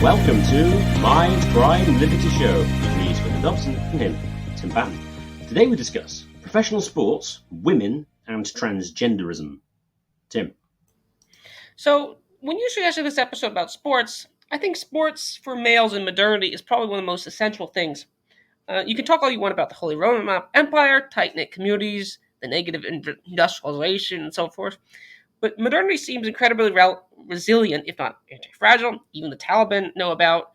Welcome to Mindcrime Liberty Show, with me, Swindon Dobson, and him, Tim Batten. Today we discuss professional sports, women, and transgenderism. Tim. So, when you suggested this episode about sports, I think sports for males in modernity is probably one of the most essential things. You can talk all you want about the Holy Roman Empire, tight-knit communities, the negative industrialization, and so forth, but modernity seems incredibly resilient, if not anti-fragile. Even the Taliban know about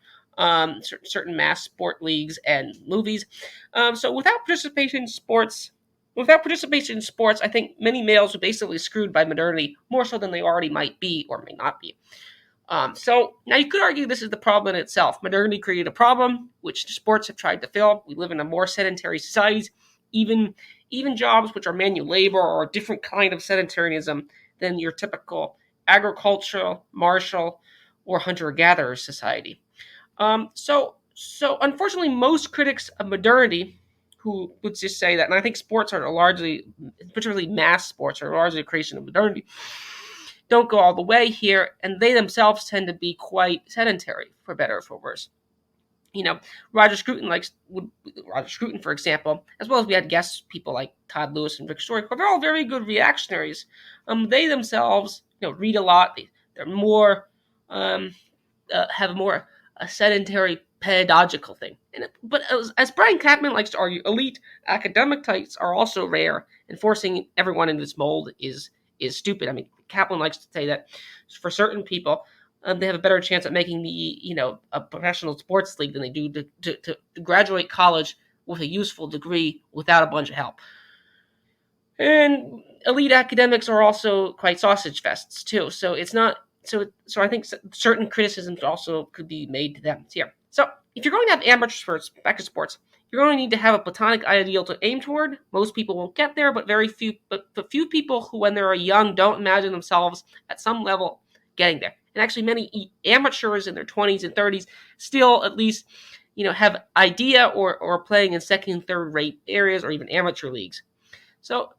certain mass sport leagues and movies. So without participation in sports, I think many males are basically screwed by modernity more so than they already might be or may not be. So now you could argue this is the problem in itself. Modernity created a problem which sports have tried to fill. We live in a more sedentary society. Even jobs which are manual labor are a different kind of sedentarism than your typical agricultural, martial, or hunter-gatherer society. So unfortunately, most critics of modernity, who would just say that, and I think sports are largely, particularly mass sports, are largely a creation of modernity, don't go all the way here, and they themselves tend to be quite sedentary, for better or for worse. You know, Roger Scruton, for example, as well as we had guest people like Todd Lewis and Rick Story, they're all very good reactionaries. They themselves, read a lot. They're more have more a sedentary pedagogical thing. But as Brian Kaplan likes to argue, elite academic types are also rare, and forcing everyone into this mold is stupid. I mean, Kaplan likes to say that for certain people, they have a better chance at making a professional sports league than they do to graduate college with a useful degree without a bunch of help. And elite academics are also quite sausage fests too. So it's not. So I think certain criticisms also could be made to them here. So if you're going to have amateur sports, back to sports, you're going to need to have a Platonic ideal to aim toward. Most people won't get there, but the few people who, when they're young, don't imagine themselves at some level getting there. And actually, many amateurs in their 20s and 30s still at least, have idea or playing in second and third rate areas or even amateur leagues. So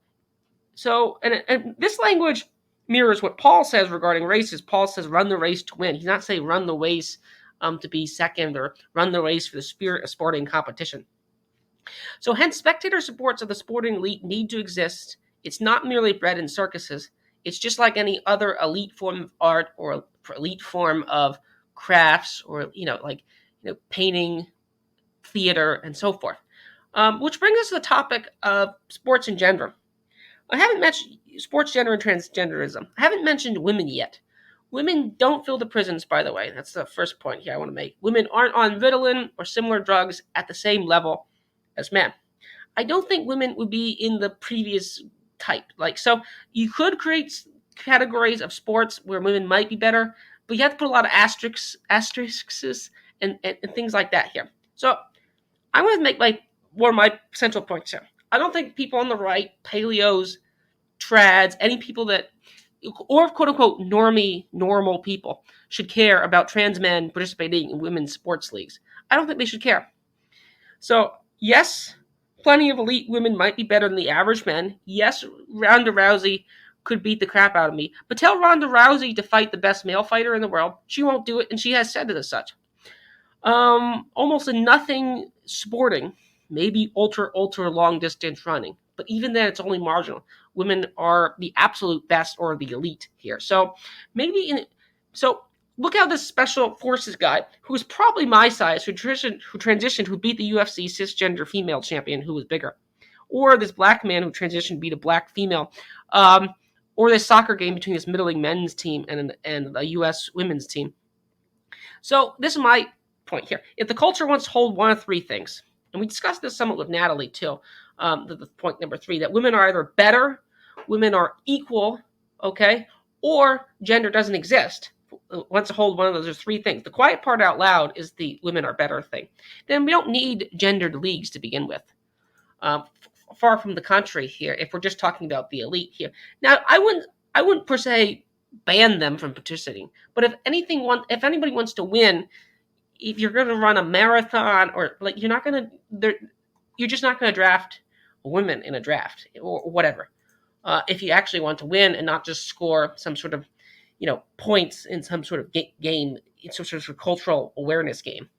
and this language mirrors what Paul says regarding races. Paul says, run the race to win. He's not saying run the race to be second or run the race for the spirit of sporting competition. So hence, spectator supports of the sporting elite need to exist. It's not merely bred in circuses. It's just like any other elite form of art or elite form of crafts or, painting, theater, and so forth. Which brings us to the topic of sports and gender. I haven't mentioned sports, gender, and transgenderism. I haven't mentioned women yet. Women don't fill the prisons, by the way. That's the first point here I want to make. Women aren't on Ritalin or similar drugs at the same level as men. I don't think women would be in the previous type. So you could create categories of sports where women might be better, but you have to put a lot of asterisks and things like that here. So I want to make one of my central points here. I don't think people on the right, paleos, trads, any people that, or quote-unquote normal people, should care about trans men participating in women's sports leagues. I don't think they should care. So, yes, plenty of elite women might be better than the average men. Yes, Ronda Rousey could beat the crap out of me. But tell Ronda Rousey to fight the best male fighter in the world. She won't do it, and she has said it as such. Almost nothing sporting, maybe ultra long distance running, but even then it's only marginal. Women are the absolute best or the elite here. So look how this special forces guy, who is probably my size, who transitioned, who beat the UFC cisgender female champion who was bigger, or this black man who transitioned, beat a black female, or this soccer game between this middling men's team and the U.S. women's team. So this is my point here. If the culture wants to hold one of three things, and we discussed this somewhat with Natalie too, the point number 3, that women are either better, women are equal, okay, or gender doesn't exist. Wants to hold one of those 3 things. The quiet part out loud is the women are better thing. Then we don't need gendered leagues to begin with. Far from the contrary here, if we're just talking about the elite here. Now, I wouldn't per se ban them from participating, but if anybody wants to win, if you're going to run a marathon or you're just not going to draft women in a draft or whatever. If you actually want to win and not just score some sort of, points in some sort of game, in some sort of cultural awareness game.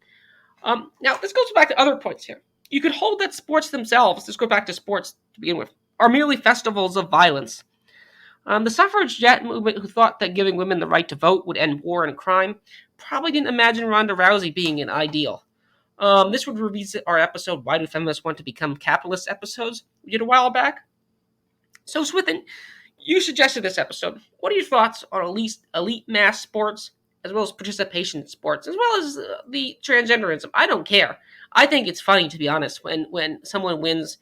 Now, this goes back to other points here. You could hold that sports themselves, let's go back to sports to begin with, are merely festivals of violence. The suffragette movement, who thought that giving women the right to vote would end war and crime, probably didn't imagine Ronda Rousey being an ideal. This would revisit our episode, Why Do Feminists Want to Become Capitalists episodes we did a while back. So, Swithin, you suggested this episode. What are your thoughts on elite mass sports, as well as participation in sports, as well as the transgenderism? I don't care. I think it's funny, to be honest, when someone wins,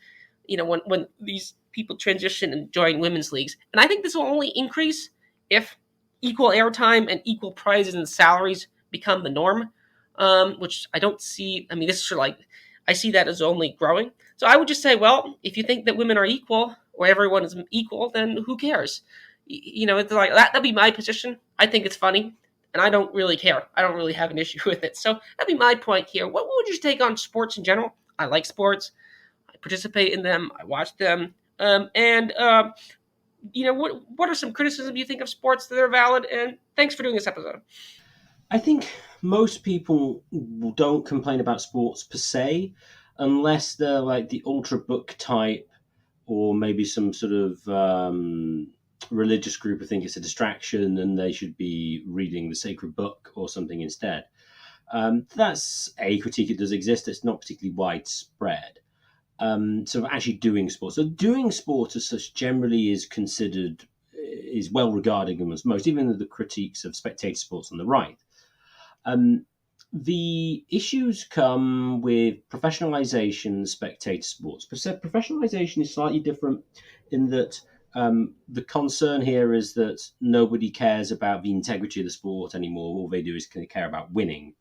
when these people transition and join women's leagues. And I think this will only increase if equal airtime and equal prizes and salaries become the norm, which I don't see. I mean, this is I see that as only growing. So I would just say, well, if you think that women are equal or everyone is equal, then who cares? It's like that'd be my position. I think it's funny, and I don't really care. I don't really have an issue with it. So that'd be my point here. What would you take on sports in general? I like sports. I participate in them. I watch them. What are some criticisms you think of sports that are valid? And thanks for doing this episode. I think most people don't complain about sports per se, unless they're like the ultra book type, or maybe some sort of religious group who think it's a distraction and they should be reading the sacred book or something instead. That's a critique. It does exist. It's not particularly widespread. So actually doing sports. So doing sports as such generally is well regarded amongst most, even the critiques of spectator sports on the right. The issues come with professionalization, spectator sports. Professionalization is slightly different in that the concern here is that nobody cares about the integrity of the sport anymore. All they do is care about winning.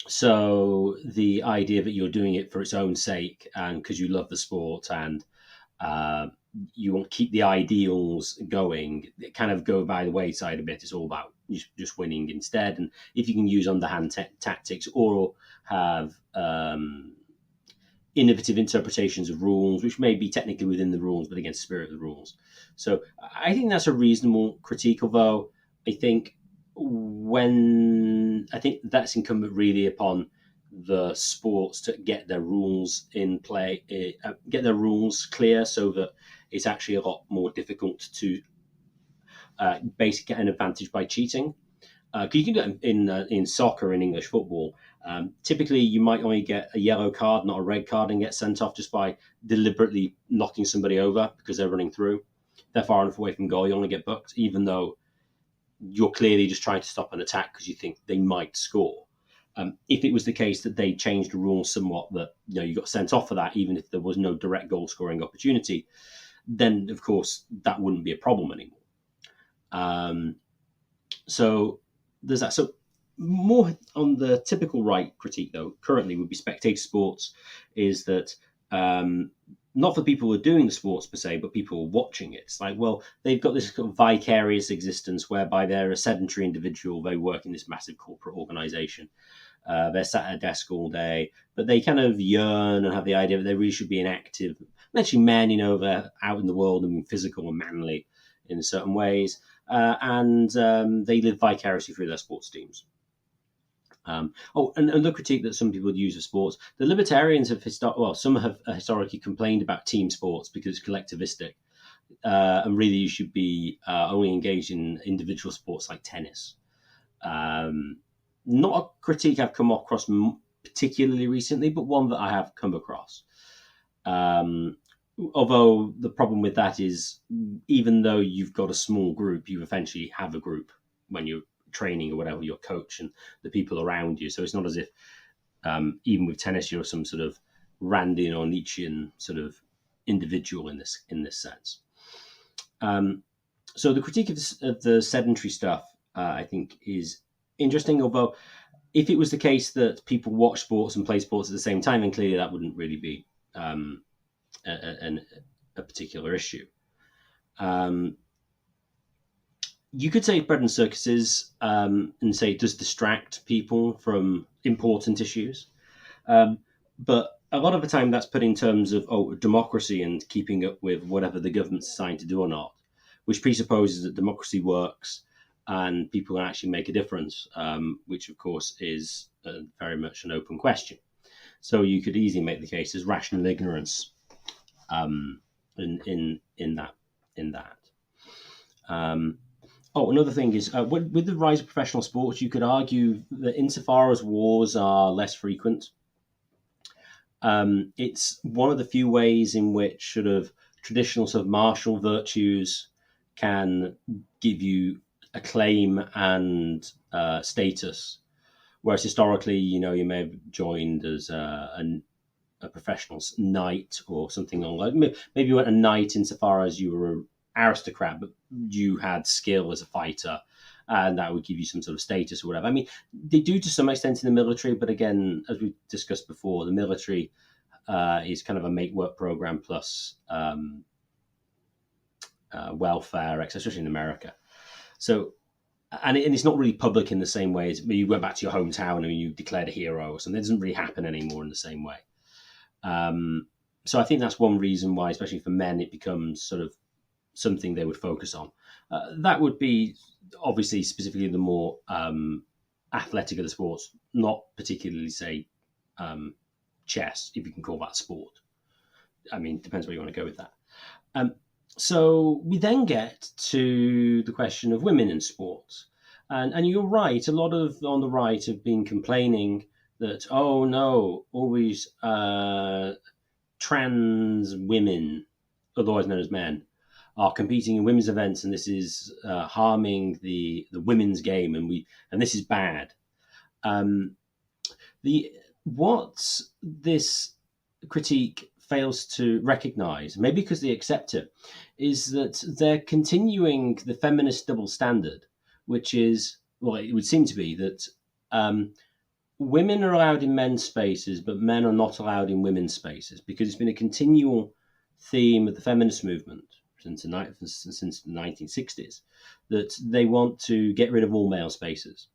So the idea that you're doing it for its own sake and because you love the sport and you want to keep the ideals going, it kind of go by the wayside a bit. It's all about just winning instead. And if you can use underhand tactics or have innovative interpretations of rules, which may be technically within the rules, but against the spirit of the rules. So I think that's a reasonable critique, although I think that's incumbent really upon the sports to get their rules in play, get their rules clear, so that it's actually a lot more difficult to basically get an advantage by cheating. You can do it in soccer, in English football. Typically, you might only get a yellow card, not a red card, and get sent off just by deliberately knocking somebody over because they're running through. If they're far enough away from goal, you only get booked, even though you're clearly just trying to stop an attack because you think they might score. If it was the case that they changed the rules somewhat, that you got sent off for that, even if there was no direct goal scoring opportunity, then of course that wouldn't be a problem anymore. So there's that. So more on the typical right critique, though, currently would be spectator sports, is that not for people who are doing the sports per se, but people watching it. It's like, well, they've got this kind of vicarious existence whereby they're a sedentary individual. They work in this massive corporate organization. They're sat at a desk all day, but they kind of yearn and have the idea that they really should be an active, especially men, they're out in the world and being physical and manly in certain ways. And they live vicariously through their sports teams. And the critique that some people use of sports, the libertarians have some have historically complained about team sports because it's collectivistic, and really you should be only engaged in individual sports like tennis. Not a critique I've come across particularly recently, but one that I have come across. Although the problem with that is, even though you've got a small group, you eventually have a group when you're training or whatever, your coach and the people around you. So it's not as if even with tennis you're some sort of Randian or Nietzschean sort of individual in this sense. So the critique of the sedentary stuff I think is interesting, although if it was the case that people watch sports and play sports at the same time, then clearly that wouldn't really be a particular issue. You could say bread and circuses and say it does distract people from important issues. But a lot of the time that's put in terms of democracy and keeping up with whatever the government's assigned to do or not. which presupposes that democracy works and people can actually make a difference, which of course is very much an open question. So you could easily make the case as rational ignorance in that. Another thing is with the rise of professional sports, you could argue that insofar as wars are less frequent, it's one of the few ways in which sort of traditional sort of martial virtues can give you acclaim and status. Whereas historically, you may have joined as a professional knight or something like maybe you weren't a knight insofar as you were an aristocrat, but you had skill as a fighter, and that would give you some sort of status or whatever. I mean, they do to some extent in the military, but again, as we discussed before, the military is kind of a make work program plus welfare, especially in America. So, and it's not really public in the same way as you went back to your hometown and you declared a hero or something. It doesn't really happen anymore in the same way. So I think that's one reason why, especially for men, it becomes sort of something they would focus on. That would be obviously specifically the more athletic of the sports, not particularly, say, chess, if you can call that sport. I mean, depends where you want to go with that. So we then get to the question of women in sports. And you're right, a lot of on the right have been complaining that, oh no, always trans women, otherwise known as men, are competing in women's events, and this is harming the women's game, and this is bad. What this critique fails to recognize, maybe because they accept it, is that they're continuing the feminist double standard, which is, well, it would seem to be that women are allowed in men's spaces, but men are not allowed in women's spaces, because it's been a continual theme of the feminist movement since the 1960s, that they want to get rid of all male spaces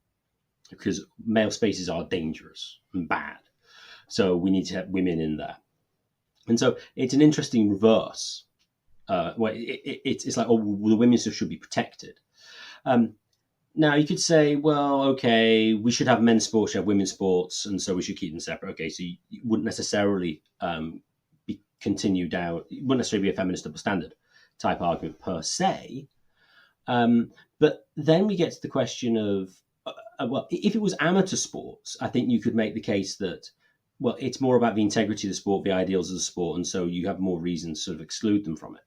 because male spaces are dangerous and bad. So we need to have women in there. And so it's an interesting reverse. It's like, oh, well, the women's stuff should be protected. Now, you could say, well, okay, we should have men's sports, you have women's sports, and so we should keep them separate. Okay, so you wouldn't necessarily be continued out. It wouldn't necessarily be a feminist double standard type argument per se. But then we get to the question of, well, if it was amateur sports, I think you could make the case that, well, it's more about the integrity of the sport, the ideals of the sport, and so you have more reasons to sort of exclude them from it.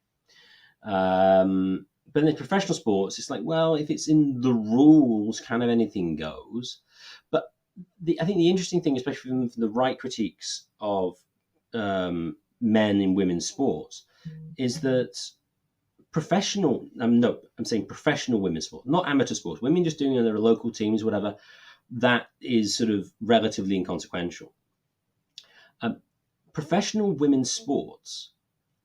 But in the professional sports, it's like, well, if it's in the rules, kind of anything goes. But I think the interesting thing, especially from the right critiques of men in women's sports, is that I'm saying professional women's sport, not amateur sports. Women just doing it in their local teams, whatever, that is sort of relatively inconsequential. Professional women's sports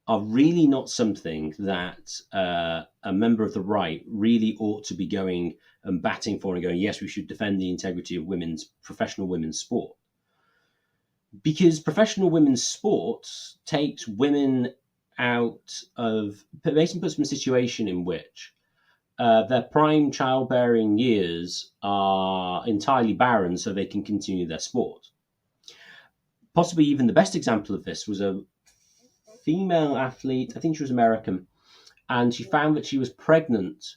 are really not something that a member of the right really ought to be going and batting for and going, yes, we should defend the integrity of professional women's sport. Because professional women's sports takes women out of, basically puts them in a situation in which their prime childbearing years are entirely barren so they can continue their sport. Possibly even the best example of this was a female athlete, I think she was American, and she found that she was pregnant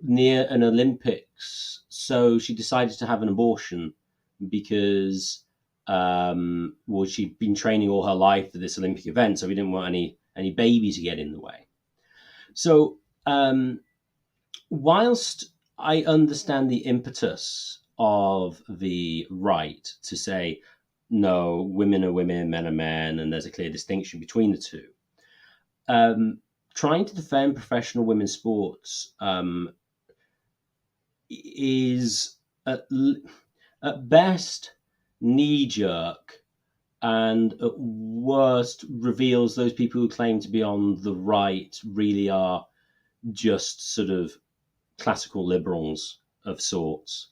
near an Olympics, so she decided to have an abortion because she'd been training all her life for this Olympic event, so we didn't want any baby to get in the way. So whilst I understand the impetus of the right to say, no, women are women, men are men, and there's a clear distinction between the two. Trying to defend professional women's sports is at best knee-jerk, and at worst reveals those people who claim to be on the right really are just sort of classical liberals of sorts.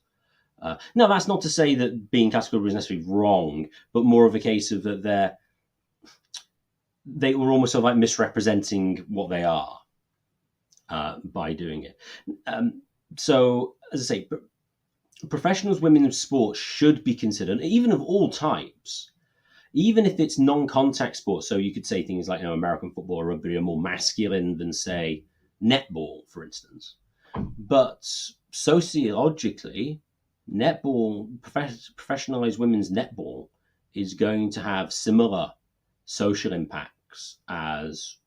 Now, that's not to say that being classical is necessarily wrong, but more of a case of that they were almost sort of like misrepresenting what they are. by doing it. So, as I say, professionals, women in sports should be considered, even of all types, even if it's non-contact sports. So you could say things like, American football or rugby are more masculine than, say, netball, for instance. But sociologically, netball, professionalized women's netball is going to have similar social impacts as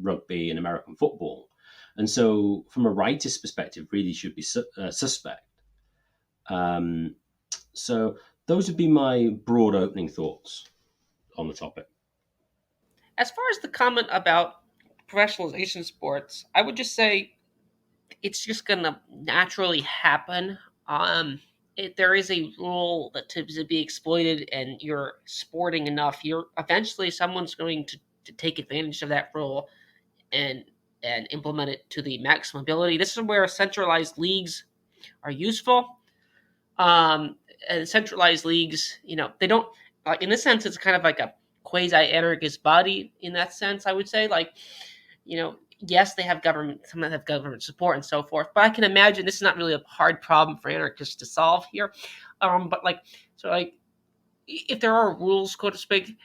rugby and American football. And so, from a rightist perspective, really should be suspect. So, those would be my broad opening thoughts on the topic. As far as the comment about professionalization of sports, I would just say it's just going to naturally happen. If there is a rule that to be exploited and you're sporting enough, you're eventually someone's going to take advantage of that rule and implement it to the maximum ability. This is where centralized leagues are useful. And centralized leagues, they don't like, in this sense, it's kind of like a quasi-anarchist body in that sense. I would say, like, yes, they have government, some of them have government support and so forth. But I can imagine this is not really a hard problem for anarchists to solve here. But if there are rules, so to speak,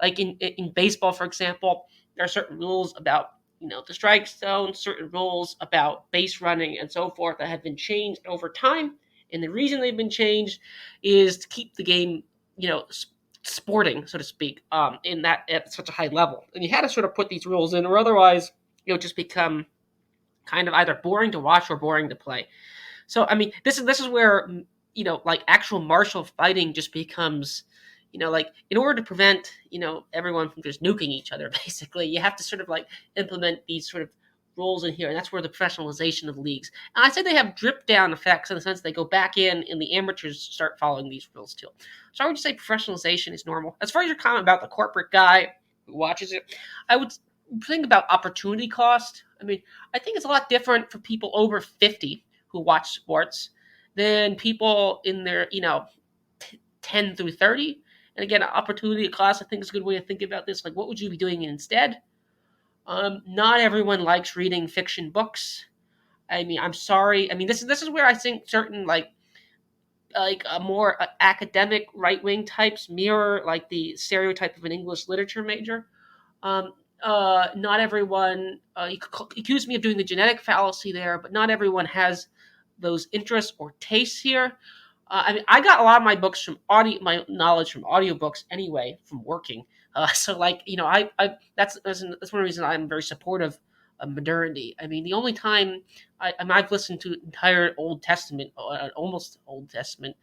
like in baseball, for example, there are certain rules about the strike zone, certain rules about base running and so forth that have been changed over time. And the reason they've been changed is to keep the game, sporting, so to speak, in that at such a high level. And you had to sort of put these rules in, or otherwise, just become kind of either boring to watch or boring to play. So, I mean, this is where like actual martial fighting just becomes, like in order to prevent everyone from just nuking each other, basically, you have to sort of like implement these sort of rules in here, and that's where the professionalization of leagues. And I say they have drip down effects in the sense they go back in, and the amateurs start following these rules too. So I would just say professionalization is normal. As far as your comment about the corporate guy who watches it, I would think about opportunity cost. I mean, I think it's a lot different for people over 50 who watch sports than people in their 10 through 30. And again, opportunity cost, I think, is a good way to think about this. Like, what would you be doing instead? Not everyone likes reading fiction books. I mean, I'm sorry. I mean, this is where I think certain like a more academic right wing types mirror like the stereotype of an English literature major. Not everyone. You could accuse me of doing the genetic fallacy there, but not everyone has those interests or tastes here. I mean, I got a lot of my books from my knowledge from audiobooks anyway, from working. So like, that's one reason I'm very supportive of modernity. I mean, the only time I've listened to entire Old Testament, almost Old Testament,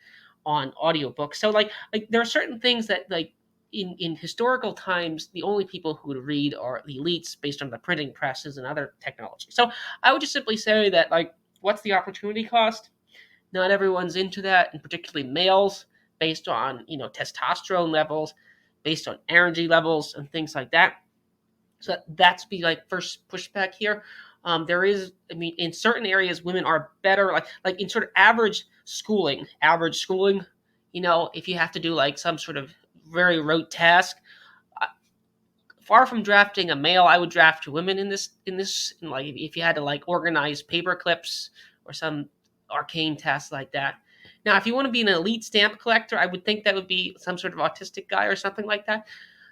on audiobooks. So like there are certain things that like in historical times, the only people who would read are the elites based on the printing presses and other technology. So I would just simply say that like, what's the opportunity cost? Not everyone's into that, and particularly males, based on testosterone levels, based on energy levels, and things like that. So that's be like first pushback here. There is, I mean, in certain areas, women are better, like in sort of average schooling. If you have to do like some sort of very rote task, far from drafting a male, I would draft women in this. And like if you had to like organize paper clips or some arcane tasks like that. Now, if you want to be an elite stamp collector, I would think that would be some sort of autistic guy or something like that.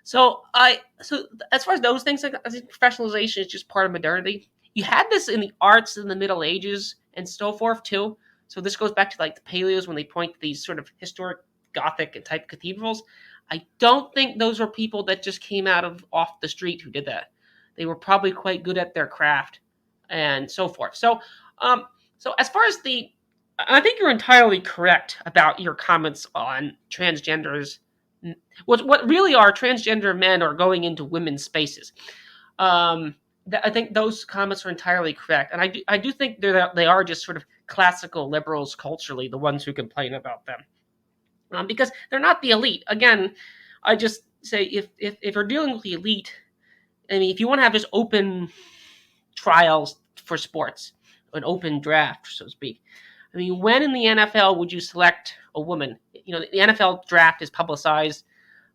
So as far as those things, I think professionalization is just part of modernity. You had this in the arts in the Middle Ages and so forth too. So this goes back to like the Paleos when they point to these sort of historic Gothic and type cathedrals. I don't think those were people that just came out of off the street who did that. They were probably quite good at their craft and so forth. So as far as I think you're entirely correct about your comments on transgenders. What really are transgender men are going into women's spaces. I think those comments are entirely correct, and I do think they are just sort of classical liberals culturally, the ones who complain about them, because they're not the elite. Again, I just say if you're dealing with the elite, I mean, if you want to have just open trials for sports, an open draft, so to speak. I mean, when in the NFL would you select a woman? The NFL draft is publicized.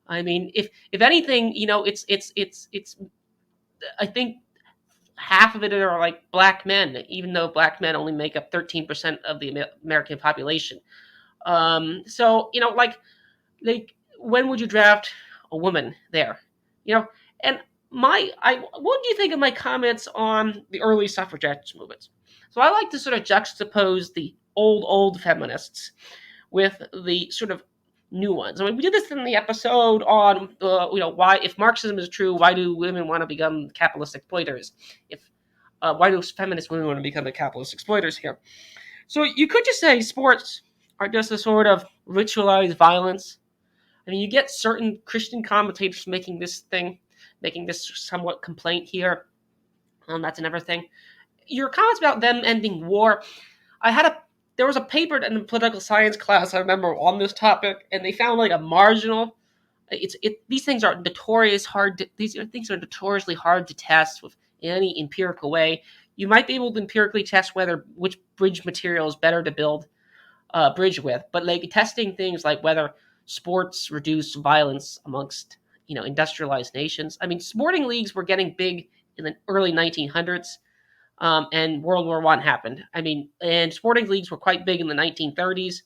I mean, if anything, it's I think half of it are like black men, even though black men only make up 13% of the American population. So like when would you draft a woman there? You know, and what do you think of my comments on the early suffragette movements? So I like to sort of juxtapose the old feminists with the sort of new ones. I mean, we did this in the episode on why, if Marxism is true, why do women want to become capitalist exploiters? If Why do feminist women want to become the capitalist exploiters here? So you could just say sports are just a sort of ritualized violence. I mean, you get certain Christian commentators making this somewhat complaint here. That's another thing. Your comments about them ending war. There was a paper in a political science class I remember on this topic, and they found like a marginal. These things are these things are notoriously hard to test with any empirical way. You might be able to empirically test which bridge material is better to build bridge with, but like testing things like whether sports reduce violence amongst industrialized nations. I mean, sporting leagues were getting big in the early 1900s, and World War One happened. I mean, and sporting leagues were quite big in the 1930s.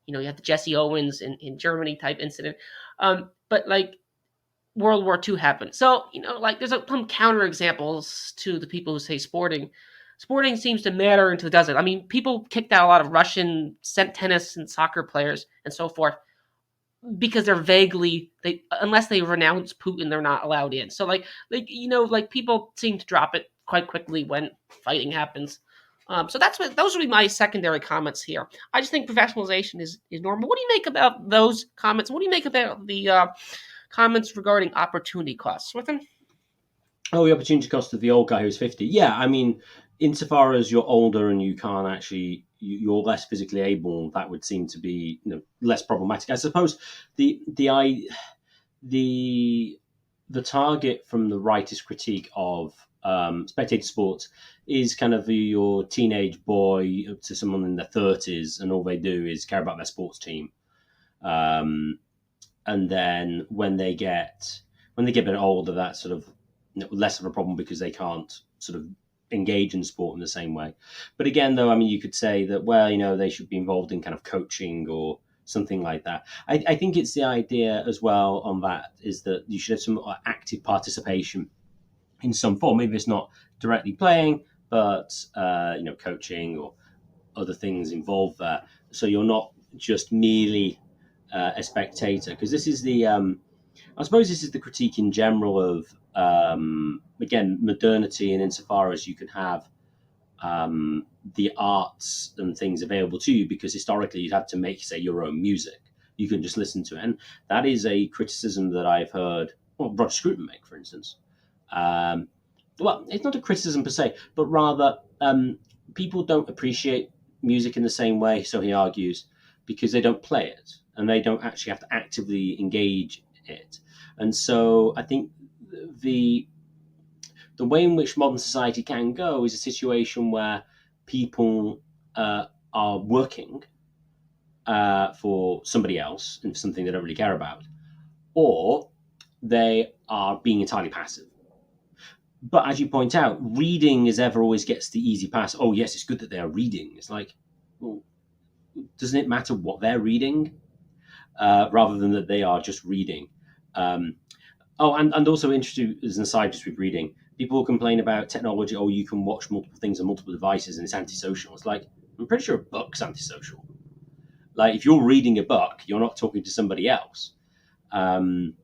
You had the Jesse Owens in Germany type incident, but like World War II happened. So like there's some counter examples to the people who say sporting seems to matter until it doesn't. I mean, people kicked out a lot of Russian tennis and soccer players and so forth because unless they renounce Putin, they're not allowed in. So like people seem to drop it quite quickly when fighting happens. So those would be my secondary comments here. I just think professionalization is normal. What do you make about those comments? What do you make about the comments regarding opportunity costs? Swithin? Oh, the opportunity cost of the old guy who's 50. Yeah, I mean, insofar as you're older and you can't actually, you're less physically able, that would seem to be less problematic. I suppose the target from the rightist critique of spectator sports is kind of your teenage boy up to someone in their 30s, and all they do is care about their sports team. And then when they get a bit older, that's sort of less of a problem because they can't sort of engage in sport in the same way. But again, though, I mean, you could say that, well, they should be involved in kind of coaching or something like that. I think it's the idea as well on that is that you should have some active participation in some form. Maybe it's not directly playing, but coaching or other things involved there. So you're not just merely a spectator, because this is I suppose this is the critique in general of again, modernity, and insofar as you can have the arts and things available to you, because historically you'd have to make, say, your own music. You can just listen to it. And that is a criticism that I've heard Roger Scruton make, for instance. Well, it's not a criticism per se, but rather people don't appreciate music in the same way, so he argues, because they don't play it and they don't actually have to actively engage it. And so I think the way in which modern society can go is a situation where people are working for somebody else and for something they don't really care about, or they are being entirely passive. But as you point out, reading is ever always gets the easy pass. Oh, yes, it's good that they are reading. It's like, well, doesn't it matter what they're reading, rather than that they are just reading? And also interesting as an aside, just with reading, people complain about technology. Oh, you can watch multiple things on multiple devices and it's antisocial. It's like, I'm pretty sure a book's antisocial. Like, if you're reading a book, you're not talking to somebody else. My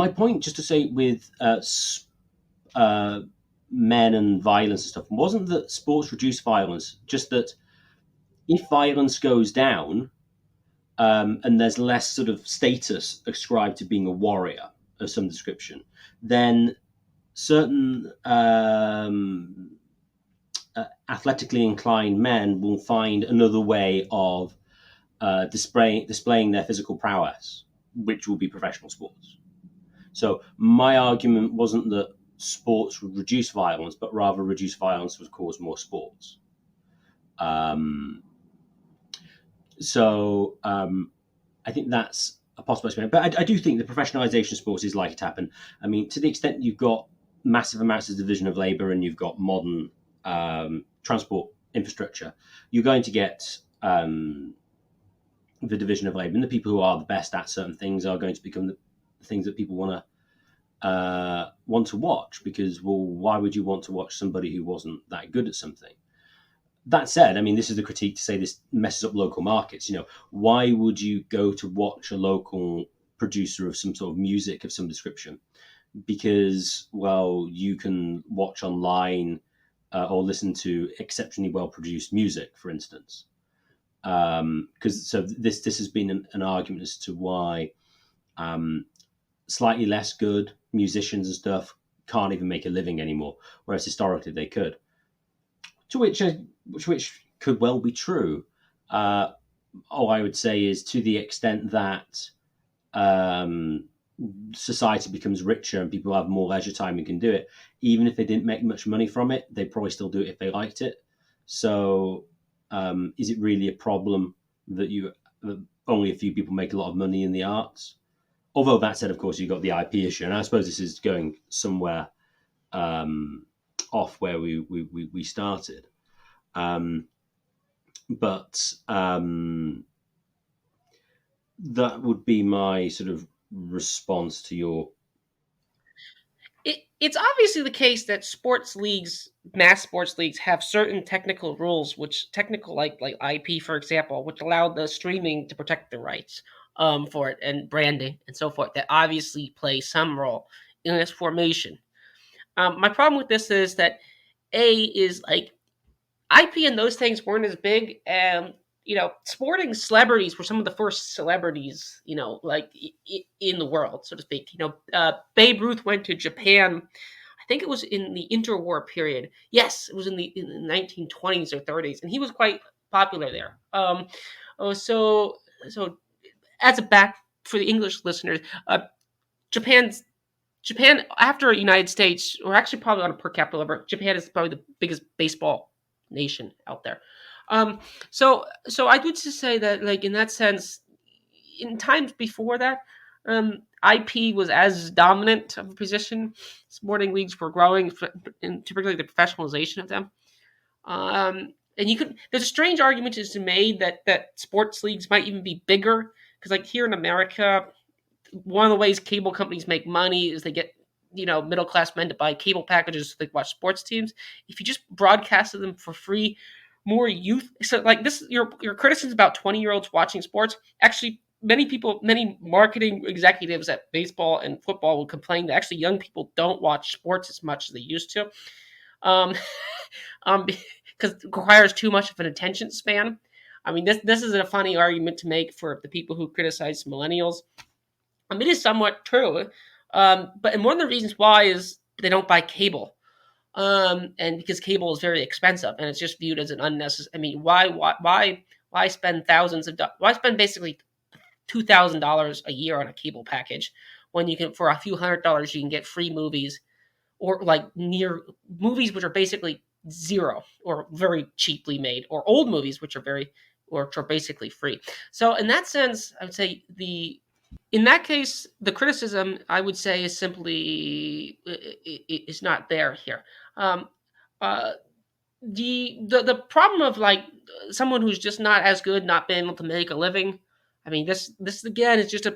point, just to say, with men and violence and stuff, wasn't that sports reduce violence, just that if violence goes down, and there's less sort of status ascribed to being a warrior of some description, then certain athletically inclined men will find another way of displaying their physical prowess, which will be professional sports. So my argument wasn't that sports would reduce violence, but rather reduce violence would cause more sports. I think that's a possible experience. But I do think the professionalization of sports is likely to happen. I mean, to the extent you've got massive amounts of division of labor and you've got modern transport infrastructure, you're going to get the division of labor, and the people who are the best at certain things are going to become the things that people want to watch, because, well, why would you want to watch somebody who wasn't that good at something? That said, I mean, this is the critique to say this messes up local markets. Why would you go to watch a local producer of some sort of music of some description? Because, well, you can watch online or listen to exceptionally well produced music, for instance. This has been an argument as to why slightly less good musicians and stuff can't even make a living anymore, whereas historically they could. To which could well be true. All I would say is, to the extent that society becomes richer and people have more leisure time and can do it, even if they didn't make much money from it, they'd probably still do it if they liked it. So is it really a problem that only a few people make a lot of money in the arts? Although, that said, of course, you've got the IP issue, and I suppose this is going somewhere off where we started. But that would be my sort of response to your... It's obviously the case that sports leagues, mass sports leagues, have certain technical rules, like IP, for example, which allow the streaming to protect the rights for it, and branding and so forth, that obviously play some role in its formation. My problem with this is that is like IP and those things weren't as big, and sporting celebrities were some of the first celebrities, like in the world, so to speak. Babe Ruth went to Japan. I think it was in the interwar period. Yes, it was in the 1920s or 30s, and he was quite popular there. So as a back for the English listeners, Japan after United States, or actually probably on a per capita level, Japan is probably the biggest baseball nation out there. So I would just say that, like, in that sense, in times before that, IP was as dominant of a position. Sporting leagues were growing, and particularly the professionalization of them. And there's a strange argument is made that sports leagues might even be bigger, because, like, here in America, one of the ways cable companies make money is they get middle class men to buy cable packages so they watch sports teams. If you just broadcasted them for free, more youth. So, like, this, your criticisms about 20-year-olds watching sports. Actually, many marketing executives at baseball and football will complain that actually young people don't watch sports as much as they used to, because it requires too much of an attention span. I mean, this is a funny argument to make for the people who criticize millennials. It is somewhat true, and one of the reasons why is they don't buy cable, and because cable is very expensive and it's just viewed as an unnecessary. I mean, why spend why spend basically $2,000 a year on a cable package when you can, for a few $100s, you can get free movies, or like near movies which are basically zero or very cheaply made, or old movies which are basically free. So in that sense, I would say in that case, the criticism, I would say, is simply is not there here. The problem of, like, someone who's just not as good not being able to make a living. I mean, this again is just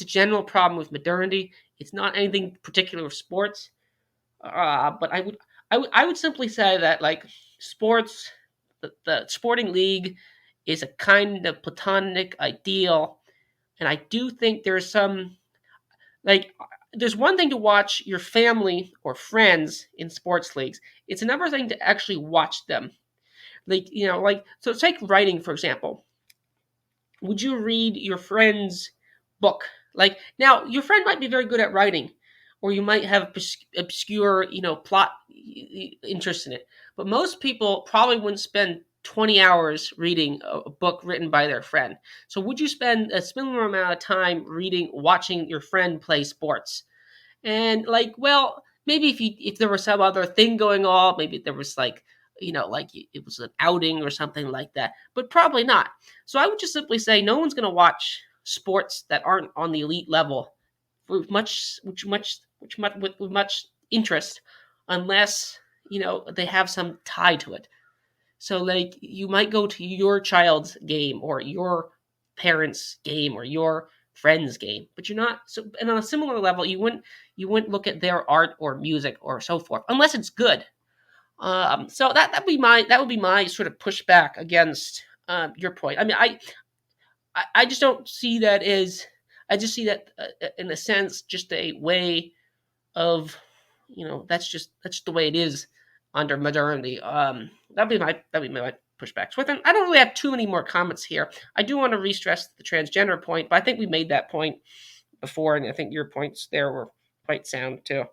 a general problem with modernity. It's not anything particular with sports. But I would simply say that, like, sports, the sporting league is a kind of Platonic ideal. And I do think there's there's one thing to watch your family or friends in sports leagues. It's another thing to actually watch them. So take writing, for example. Would you read your friend's book? Like, now, your friend might be very good at writing, or you might have obscure, plot interest in it. But most people probably wouldn't spend 20 hours reading a book written by their friend. So would you spend a similar amount of time watching your friend play sports? And, like, well, maybe if there was some other thing going on, maybe there was, like, it was an outing or something like that, but probably not. So I would just simply say no one's going to watch sports that aren't on the elite level with much interest unless, they have some tie to it. So, like, you might go to your child's game or your parents' game or your friend's game, but you're not. So, and on a similar level, you wouldn't look at their art or music or so forth unless it's good. So that would be my sort of pushback against your point. I mean, I just don't see that as. I just see that in a sense just a way of, that's just the way it is under modernity. That'd be my pushbacks with it. I don't really have too many more comments here. I do want to re-stress the transgender point, but I think we made that point before, and I think your points there were quite sound too.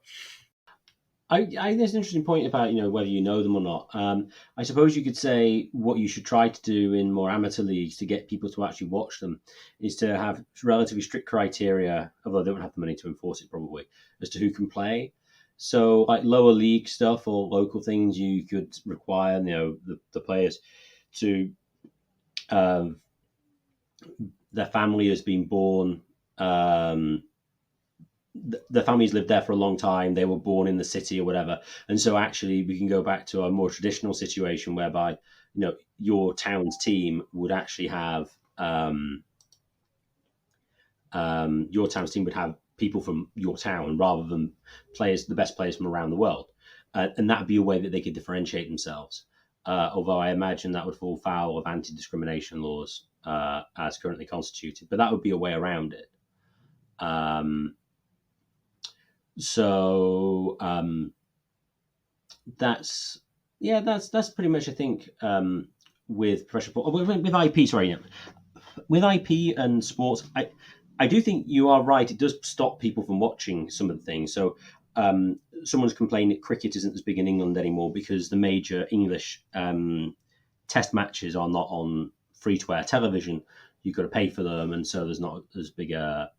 There's an interesting point about whether you know them or not. I suppose you could say what you should try to do in more amateur leagues to get people to actually watch them is to have relatively strict criteria, although they don't have the money to enforce it probably, as to who can play. So like lower league stuff or local things, you could require the players to their family has been born. The families lived there for a long time. They were born in the city or whatever, and so actually we can go back to a more traditional situation whereby your town's team would actually have your town's team would have people from your town rather than the best players from around the world, and that would be a way that they could differentiate themselves. Although I imagine that would fall foul of anti-discrimination laws as currently constituted, but that would be a way around it. So that's pretty much, I think, with professional with IP. Sorry, with IP and sports, I do think you are right. It does stop people from watching some of the things. So someone's complained that cricket isn't as big in England anymore because the major English test matches are not on free-to-air television. You've got to pay for them, and so there's not as big a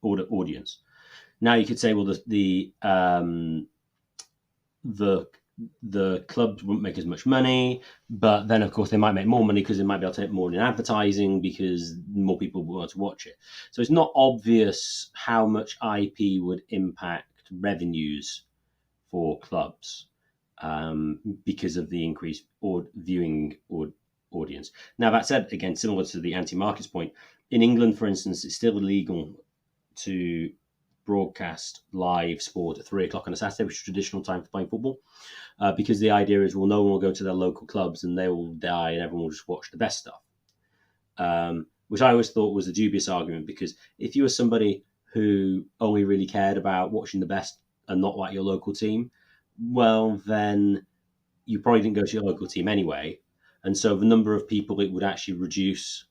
audience. Now you could say, well, the clubs wouldn't make as much money, but then of course they might make more money because they might be able to make more in advertising because more people will want to watch it. So it's not obvious how much IP would impact revenues for clubs because of the increased viewing audience. Now that said, again, similar to the anti-markets point, in England, for instance, it's still illegal to broadcast live sport at 3:00 on a Saturday, which is traditional time for playing football, because the idea is, well, no one will go to their local clubs and they will die and everyone will just watch the best stuff, which I always thought was a dubious argument, because if you were somebody who only really cared about watching the best and not like your local team, well, then you probably didn't go to your local team anyway, and so the number of people it would actually reduce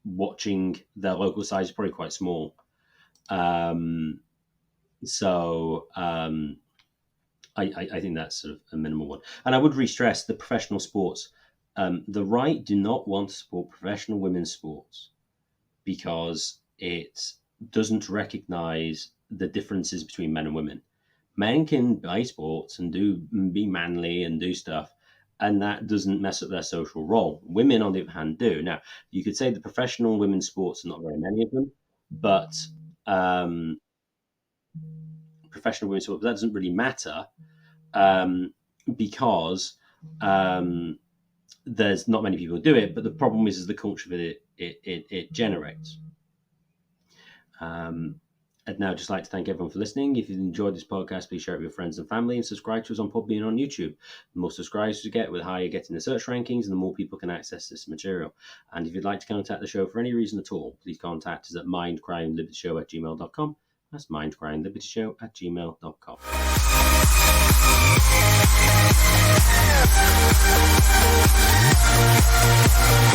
watching their local side is probably quite small. I think that's sort of a minimal one. And I would re-stress the professional sports. The right do not want to support professional women's sports because it doesn't recognize the differences between men and women. Men can play sports and be manly and do stuff, and that doesn't mess up their social role. Women, on the other hand, do. Now, you could say the professional women's sports are not very many of them, but professional women's sports, that doesn't really matter because there's not many people who do it, but the problem is the culture that it generates. I'd now just like to thank everyone for listening. If you've enjoyed this podcast, please share it with your friends and family, and subscribe to us on Podbean and on YouTube. The more subscribers you get, the higher you get in the search rankings, and the more people can access this material. And if you'd like to contact the show for any reason at all, please contact us at mindcrimelibetyshow@gmail.com. That's mindcrimelibetyshow@gmail.com.